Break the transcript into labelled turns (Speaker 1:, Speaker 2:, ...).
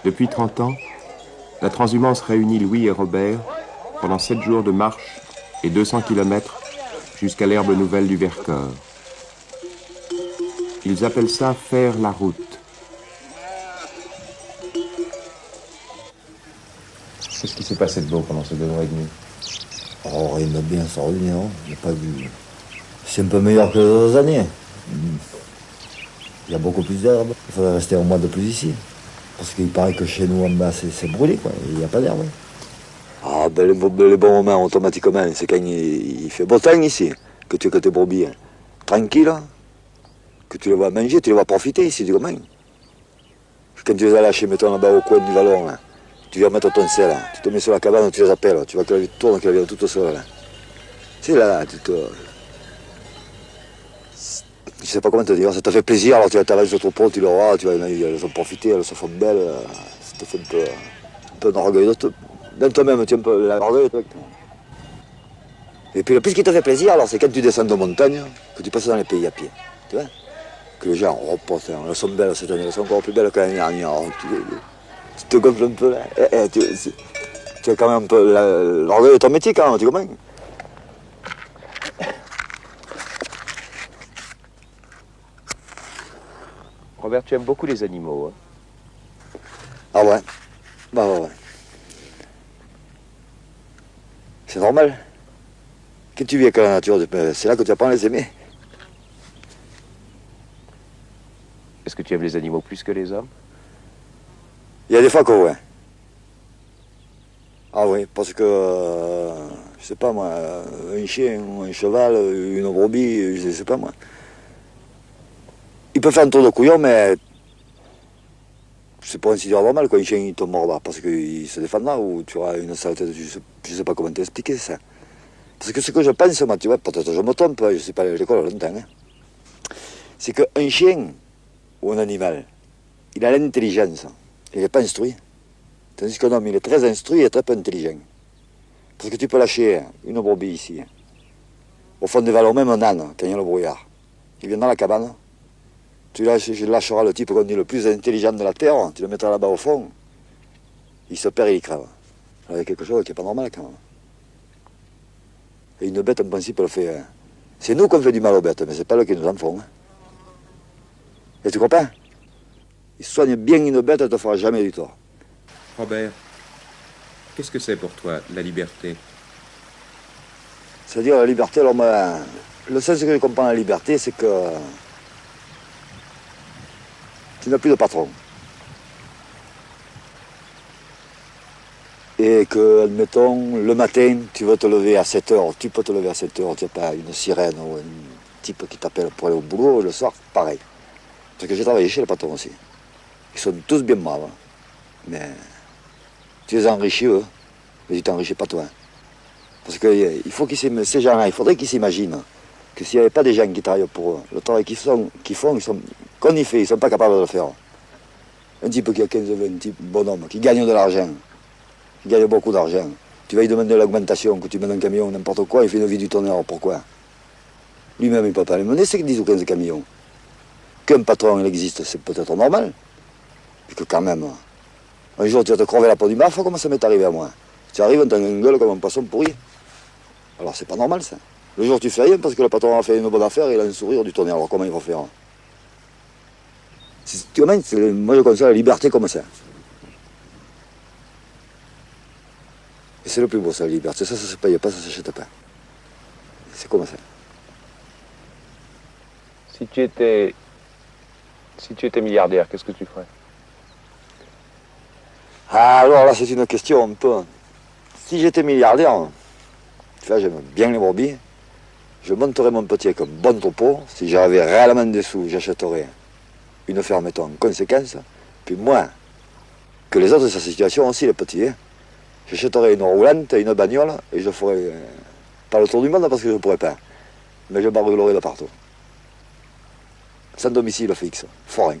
Speaker 1: Depuis 30 ans, la transhumance réunit Louis et Robert pendant 7 jours de marche et 200 km jusqu'à l'herbe nouvelle du Vercors. Ils appellent ça faire la route. Qu'est-ce qui s'est passé de beau pendant ces 2 mois et demi?
Speaker 2: Oh, rien de bien extraordinaire, il n'y a pas vu. C'est un peu meilleur que les autres années. Il y a beaucoup plus d'herbe. Il faudrait rester un mois de plus ici. Parce qu'il paraît que chez nous en bas c'est brûlé, quoi. Il n'y a pas d'herbe. Ah ben les bons moments automatiquement, c'est quand il fait beau temps ici, que tu as que tes brebis. Hein. Tranquille, hein. Que tu les vois manger, tu les vois profiter ici du gamin. Quand tu les as lâchés, mettons là-bas au coin du vallon, là, tu viens mettre ton sel, là, tu te mets sur la cabane, tu les appelles, tu vois qu'elle tourne, qu'elle vient toute seule. Là. C'est là, tu te... Je sais pas comment te dire, ça te fait plaisir, alors tu t'arrêtes sur ton pot, tu le vois, tu vois, elles ont profité, elles se font belles, ça te fait un peu d'orgueil dans toi-même, tu as un peu l'orgueil. Et puis le plus qui te fait plaisir, alors c'est quand tu descends de montagne, que tu passes dans les pays à pied, tu vois, que les gens reposent, elles sont belles cette année, elles sont encore plus belles que l'année dernière, tu te gonfles un peu là, tu as quand même un peu l'orgueil de ton métier quand même, tu comprends?
Speaker 1: Robert, tu aimes beaucoup les animaux. Hein?
Speaker 2: Ah ouais? Bah ouais. C'est normal. Quand tu vis avec la nature, c'est là que tu apprends à les aimer.
Speaker 1: Est-ce que tu aimes les animaux plus que les hommes?
Speaker 2: Il y a des fois que ouais. Ah oui, parce que, je sais pas moi, un chien, un cheval, une brebis, je sais pas moi. Il peut faire un tour de couillon, mais c'est pas un sidère normal, quoi. Un chien, il te mordra parce qu'il se défendra ou tu auras une saleté, je sais pas comment t'expliquer ça. Parce que ce que je pense, moi, tu vois, peut-être je me trompe, je sais pas l'école longtemps, hein, c'est qu'un chien ou un animal, il a l'intelligence, il n'est pas instruit. Tandis qu'un homme, il est très instruit et très peu intelligent. Parce que tu peux lâcher une brebis ici, au fond des vallons, même un âne, quand il y a le brouillard. Il vient dans la cabane, tu lâcheras le type qu'on dit le plus intelligent de la terre, tu le mettras là-bas au fond, il se perd et il crève. Alors il y a quelque chose qui n'est pas normal quand même. Et une bête, en principe, elle fait... C'est nous qu'on fait du mal aux bêtes, mais c'est pas eux qui nous en font. Hein. Et tu comprends? Ils soignent bien une bête, elle ne te fera jamais du tort.
Speaker 1: Robert, qu'est-ce que c'est pour toi, la liberté?
Speaker 2: C'est-à-dire la liberté, alors moi, le sens que je comprends la liberté, c'est que tu n'as plus de patron. Et que, admettons, le matin, tu veux te lever à 7 heures, tu peux te lever à 7 heures, tu n'as pas une sirène ou un type qui t'appelle pour aller au boulot, le soir, pareil. Parce que j'ai travaillé chez les patrons aussi. Ils sont tous bien braves, mais tu les enrichis eux, mais tu t'enrichis pas toi. Parce que il faut ces gens-là, il faudrait qu'ils s'imaginent que s'il n'y avait pas des gens qui travaillent pour eux, le travail qu'ils font, ils sont, qu'on y fait, ils ne sont pas capables de le faire. Un type qui a 15 ans, un type bonhomme, qui gagne de l'argent, qui gagne beaucoup d'argent, tu vas lui demander l'augmentation, que tu mènes un camion, n'importe quoi, il fait une vie du tonnerre, pourquoi? Lui-même, il ne peut pas les mener, c'est 10 ou 15 camions. Qu'un patron, il existe, c'est peut-être normal, puis que quand même, un jour tu vas te crever la peau du baffe, comment ça m'est arrivé à moi? Tu arrives, tu as une gueule comme un poisson pourri. Alors c'est pas normal ça. Le jour tu fais rien parce que le patron a fait une bonne affaire, il a un sourire du tonnerre, alors comment il va faire? Tu vois, moi je conçois la liberté comme ça. Et c'est le plus beau ça, la liberté. Ça se paye pas, ça s'achète pas. C'est comme ça.
Speaker 1: Si tu étais milliardaire, qu'est-ce que tu ferais?
Speaker 2: Ah, alors là c'est une question un peu... Si j'étais milliardaire, tu vois, j'aime bien les brebis, je monterais mon petit avec un bon troupeau, si j'avais réellement des sous, j'achèterais une ferme en conséquence, puis moi, que les autres de sa situation aussi, les petits, hein, j'achèterais une roulante, une bagnole, et je ferais pas le tour du monde parce que je ne pourrais pas, mais je bargulerais de partout. Sans domicile fixe, forain.